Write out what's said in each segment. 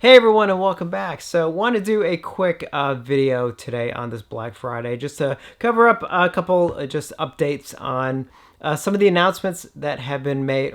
Hey everyone, and welcome back. So want to do a quick video today on this Black Friday just to cover up a couple just updates on some of the announcements that have been made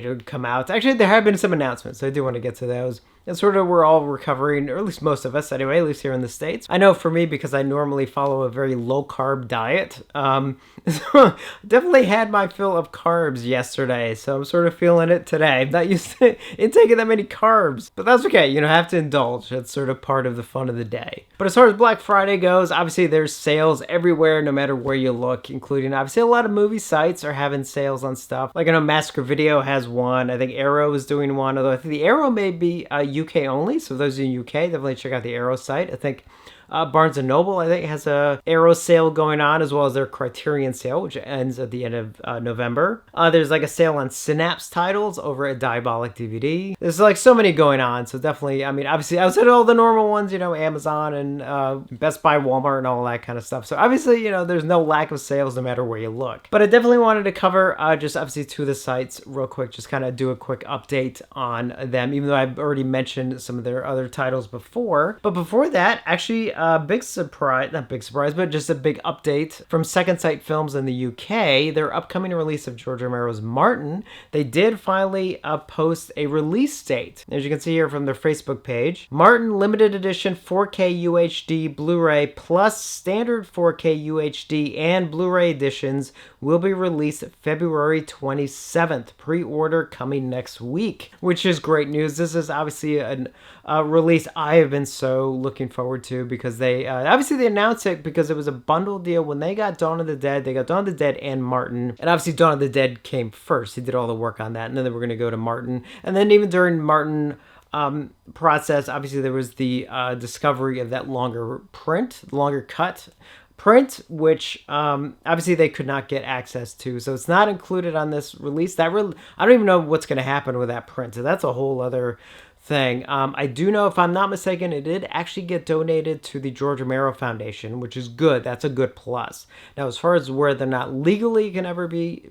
or come out. Actually, there have been some announcements, so I do want to get to those. And sort of we're all recovering, or at least most of us anyway, at least here in the States. I know for me, because I normally follow a very low-carb diet, so definitely had my fill of carbs yesterday, so I'm sort of feeling it today. I'm not used to taking that many carbs, but that's okay. You know, have to indulge. That's sort of part of the fun of the day. But as far as Black Friday goes, obviously there's sales everywhere, no matter where you look, including obviously a lot of movie sites are having sales on stuff. Like I know Massacre Video has one. I think Arrow is doing one, although I think the Arrow may be UK only, so those in UK, definitely check out the Arrow site. I think Barnes & Noble, I think, has a Arrow sale going on, as well as their Criterion sale, which ends at the end of November. There's like a sale on Synapse titles over at Diabolic DVD. There's like so many going on, so definitely, I mean, obviously, outside of all the normal ones, you know, Amazon and Best Buy, Walmart, and all that kind of stuff. So obviously, you know, there's no lack of sales no matter where you look. But I definitely wanted to cover just obviously two of the sites real quick, just kind of do a quick update on them, even though I've already mentioned some of their other titles before. But before that, actually, big surprise, not big surprise, but just a big update from Second Sight Films in the UK. Their upcoming release of George Romero's Martin, they did finally post a release date. As you can see here from their Facebook page, Martin limited edition 4K UHD Blu-ray plus standard 4K UHD and Blu-ray editions will be released February 27th. Pre-order coming next week, which is great news. This is obviously a release I have been so looking forward to, because they obviously they announced it because it was a bundle deal when they got Dawn of the Dead. They got Dawn of the Dead and Martin, and obviously Dawn of the Dead came first. He did all the work on that, and then they were going to go to Martin, and then even during Martin process, obviously there was the discovery of that longer cut print, which obviously they could not get access to, so it's not included on this release. I don't even know what's going to happen with that print, so that's a whole other thing. I do know, if I'm not mistaken, it did actually get donated to the George Romero Foundation, which is good. That's a good plus. Now, as far as whether or not legally can ever be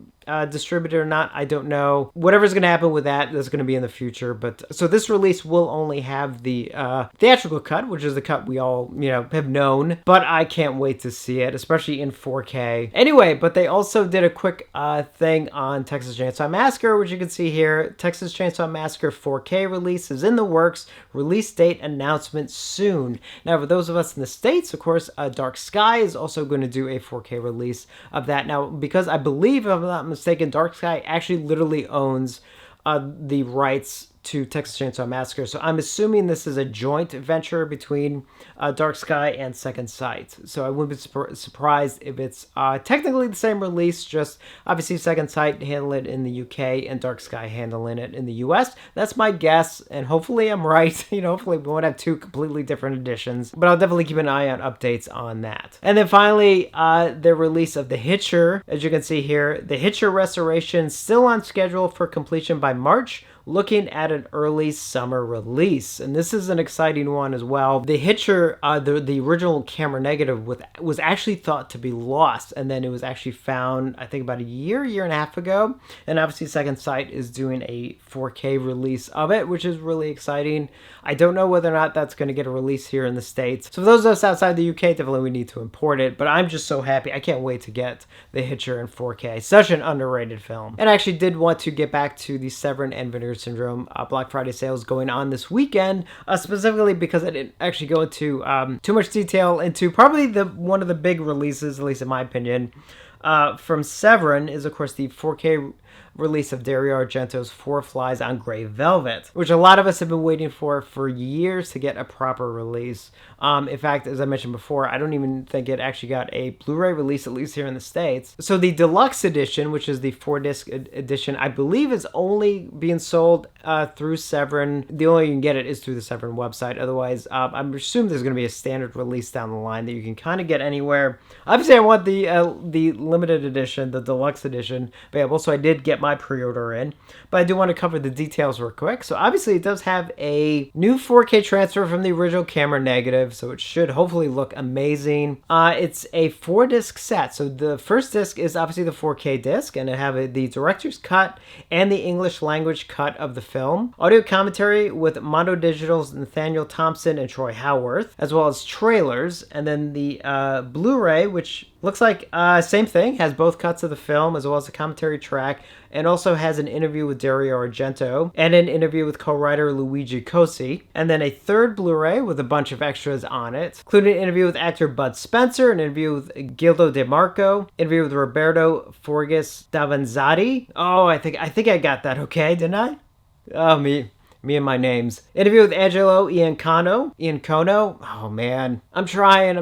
distributed or not, I don't know. Whatever's going to happen with that, that's going to be in the future. But so this release will only have the theatrical cut, which is the cut we all, you know, have known. But I can't wait to see it, especially in 4K. Anyway, but they also did a quick thing on Texas Chainsaw Massacre, which you can see here. Texas Chainsaw Massacre 4K release is in the works. Release date announcement soon. Now, for those of us in the States, of course, Dark Sky is also going to do a 4K release of that. Now, because I believe, if I'm not mistaken, Dark Sky actually literally owns the rights to Texas Chainsaw Massacre, so I'm assuming this is a joint venture between Dark Sky and Second Sight. So I wouldn't be surprised if it's technically the same release, just obviously Second Sight handle it in the UK and Dark Sky handling it in the US. That's my guess, and hopefully I'm right. You know, hopefully we won't have two completely different editions, but I'll definitely keep an eye on updates on that. And then finally, the release of The Hitcher. As you can see here, The Hitcher restoration still on schedule for completion by March, looking at an early summer release. And this is an exciting one as well. The Hitcher, the original camera negative was actually thought to be lost, and then it was actually found, I think, about a year and a half ago. And obviously Second Sight is doing a 4K release of it, which is really exciting. I don't know whether or not that's going to get a release here in the States. So for those of us outside the UK, definitely we need to import it, but I'm just so happy. I can't wait to get The Hitcher in 4K. Such an underrated film. And I actually did want to get back to the Severin and Vinegar Syndrome Black Friday sales going on this weekend, specifically because I didn't actually go into too much detail into probably one of the big releases, at least in my opinion, from Severin is, of course, the 4K release of Dario Argento's Four Flies on Grey Velvet, which a lot of us have been waiting for years to get a proper release. In fact, as I mentioned before, I don't even think it actually got a Blu-ray release, at least here in the States. So the deluxe edition, which is the 4-disc edition, I believe is only being sold through Severin. The only way you can get it is through the Severin website. Otherwise, I'm assuming there's going to be a standard release down the line that you can kind of get anywhere. Obviously, I want the limited edition, the deluxe edition available, so I did get my pre-order in, but I do want to cover the details real quick. So obviously it does have a new 4K transfer from the original camera negative, so it should hopefully look amazing. It's a 4-disc set. So the first disc is obviously the 4K disc, and it have the director's cut and the English language cut of the film. Audio commentary with Mondo Digital's Nathaniel Thompson and Troy Howarth, as well as trailers, and then the Blu-ray, which looks like same thing, has both cuts of the film as well as a commentary track, and also has an interview with Dario Argento and an interview with co-writer Luigi Cosi, and then a third Blu-ray with a bunch of extras on it, including an interview with actor Bud Spencer, an interview with Gildo De Marco, interview with Roberto Forgis Davanzati. Oh, I think I got that okay, didn't I? Oh, me and my names. Interview with Angelo Iancono. Oh man, I'm trying.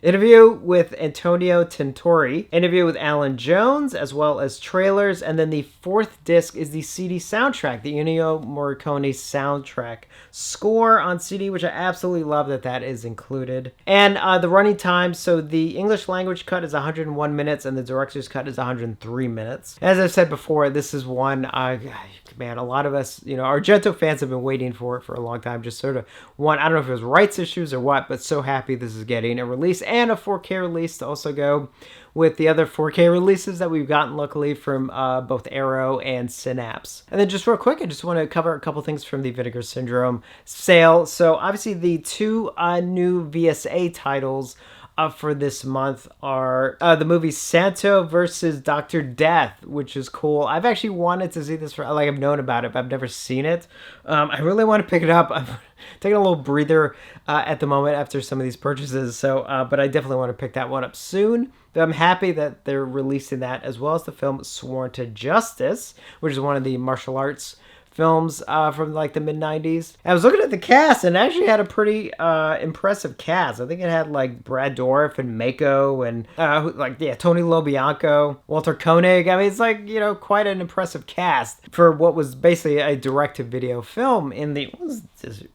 Interview with Antonio Tintori. Interview with Alan Jones, as well as trailers. And then the fourth disc is the CD soundtrack, the Ennio Morricone soundtrack score on CD, which I absolutely love that is included. And the running time, so the English language cut is 101 minutes and the director's cut is 103 minutes. As I've said before, this is one, man, a lot of us, Argento fans have been waiting for it for a long time. Just sort of one, I don't know if it was rights issues or what, but so happy this is getting a release and a 4K release to also go with the other 4K releases that we've gotten luckily from both Arrow and Synapse. And then just real quick, I just want to cover a couple things from the Vinegar Syndrome sale. So obviously the two new VSA titles up for this month are the movie Santo versus Dr. Death, which is cool. I've actually wanted to see this for, I've known about it, but I've never seen it. I really want to pick it up. I'm taking a little breather at the moment after some of these purchases, so but I definitely want to pick that one up soon. But I'm happy that they're releasing that, as well as the film Sworn to Justice, which is one of the martial arts films from the mid-90s. I was looking at the cast and it actually had a pretty impressive cast. I think it had Brad Dourif and Mako and Tony LoBianco, Walter Koenig. I mean, it's quite an impressive cast for what was basically a direct-to-video film in the,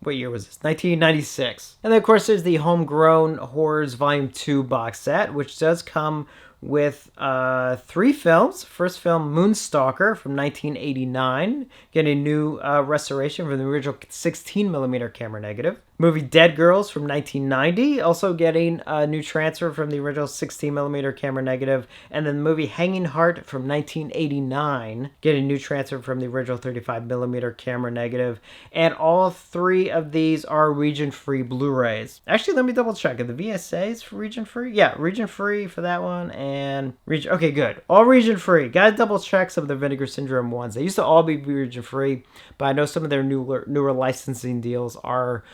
what year was this? 1996. And then of course there's the Homegrown Horrors Volume 2 box set, which does come with 3 films. First film, Moonstalker from 1989, getting a new restoration from the original 16mm camera negative. Movie Dead Girls from 1990, also getting a new transfer from the original 16mm camera negative. And then the movie Hanging Heart from 1989, getting a new transfer from the original 35mm camera negative. And all 3 of these are region-free Blu-rays. Actually, let me double check. Are the VSAs for region-free? Yeah, region-free for that one. And region, okay, good. All region-free. Gotta double check some of the Vinegar Syndrome ones. They used to all be region-free, but I know some of their newer licensing deals are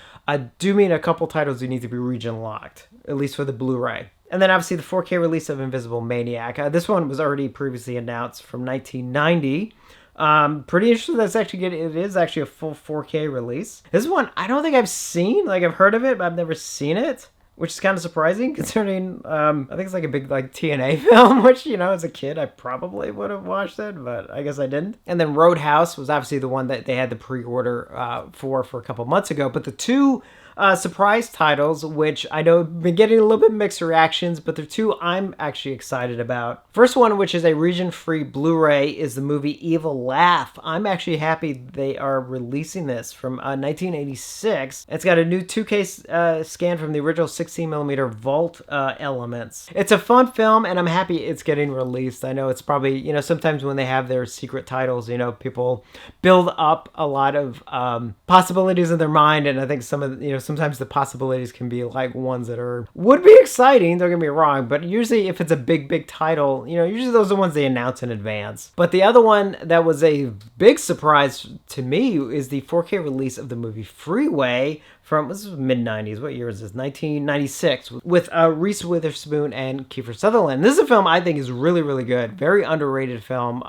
do mean a couple titles do need to be region locked, at least for the Blu-ray. And then obviously the 4K release of Invisible Maniac. This one was already previously announced from 1990. Pretty interesting. It is actually a full 4K release. This one I don't think I've seen. I've heard of it, but I've never seen it, which is kind of surprising considering I think it's a big TNA film, which as a kid I probably would have watched it, but I guess I didn't. And then Roadhouse was obviously the one that they had the pre-order for a couple months ago. But the two surprise titles, which I know have been getting a little bit mixed reactions, but the 2 I'm actually excited about. First one, which is a region-free Blu-ray, is the movie Evil Laugh. I'm actually happy they are releasing this from 1986. It's got a new 2K scan from the original 16mm vault elements. It's a fun film, and I'm happy it's getting released. I know it's probably, sometimes when they have their secret titles, people build up a lot of possibilities in their mind, and I think some of sometimes the possibilities can be ones that would be exciting, don't get me wrong, but usually if it's a big title, usually those are the ones they announce in advance. But the other one that was a big surprise to me is the 4K release of the movie Freeway from, this was mid-90s, what year is this? 1996, with Reese Witherspoon and Kiefer Sutherland. This is a film I think is really, really good, very underrated film.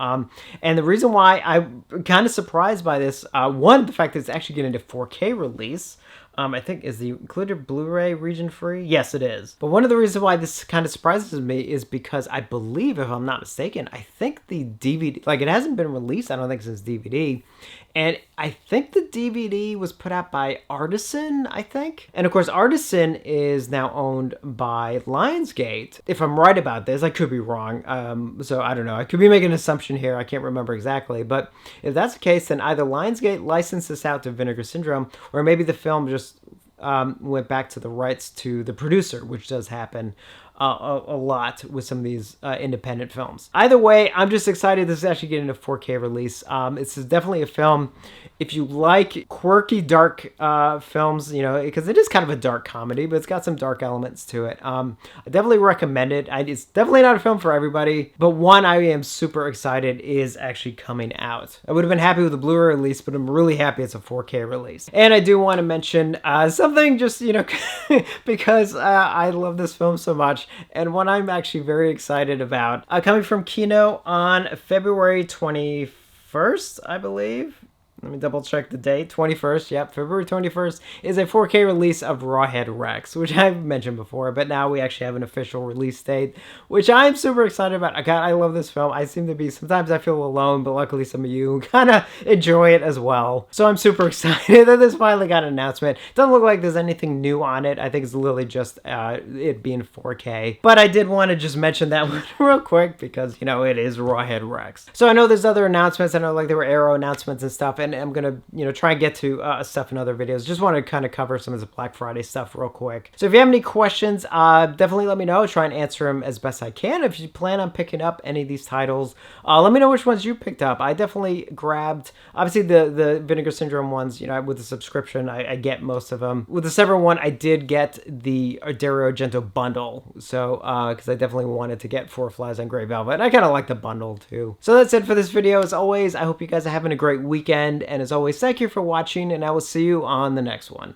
And the reason why I'm kind of surprised by this, one, the fact that it's actually getting a 4K release, I think, is the included Blu-ray region free? Yes, it is. But one of the reasons why this kind of surprises me is because I believe, if I'm not mistaken, I think the DVD, like it hasn't been released, I don't think, since DVD. And I think the DVD was put out by Artisan, I think. And of course, Artisan is now owned by Lionsgate. If I'm right about this, I could be wrong. So I don't know. I could be making an assumption here. I can't remember exactly. But if that's the case, then either Lionsgate licensed this out to Vinegar Syndrome, or maybe the film just went back to the rights to the producer, which does happen a lot with some of these independent films. Either way, I'm just excited this is actually getting a 4K release. It's definitely a film, if you like quirky, dark films, you know, because it is kind of a dark comedy, but it's got some dark elements to it. I definitely recommend it. It's definitely not a film for everybody, but one I am super excited is actually coming out. I would have been happy with the Blu-ray release, but I'm really happy it's a 4K release. And I do want to mention something just, you know, because I love this film so much, and one I'm actually very excited about. Coming from Kino on February 21st, I believe. Let me double check the date. 21st, yep, February 21st is a 4K release of Rawhead Rex, which I've mentioned before, but now we actually have an official release date, which I'm super excited about. God, I love this film. I seem to be, sometimes I feel alone, but luckily some of you kind of enjoy it as well. So I'm super excited that this finally got an announcement. Doesn't look like there's anything new on it. I think it's literally just it being 4K. But I did want to just mention that one real quick because, you know, it is Rawhead Rex. So I know there's other announcements. I know like there were Arrow announcements and stuff, and I'm gonna, you know, try and get to stuff in other videos. Just want to kind of cover some of the Black Friday stuff real quick. So if you have any questions, definitely let me know. I'll try and answer them as best I can. If you plan on picking up any of these titles, let me know which ones you picked up. I definitely grabbed, obviously the Vinegar Syndrome ones, you know, with the subscription, I get most of them. With the Severin one, I did get the Dario Argento bundle. So, because I definitely wanted to get Four Flies on Grey Velvet, and I kind of like the bundle too. So that's it for this video. As always, I hope you guys are having a great weekend, and as always, thank you for watching, and I will see you on the next one.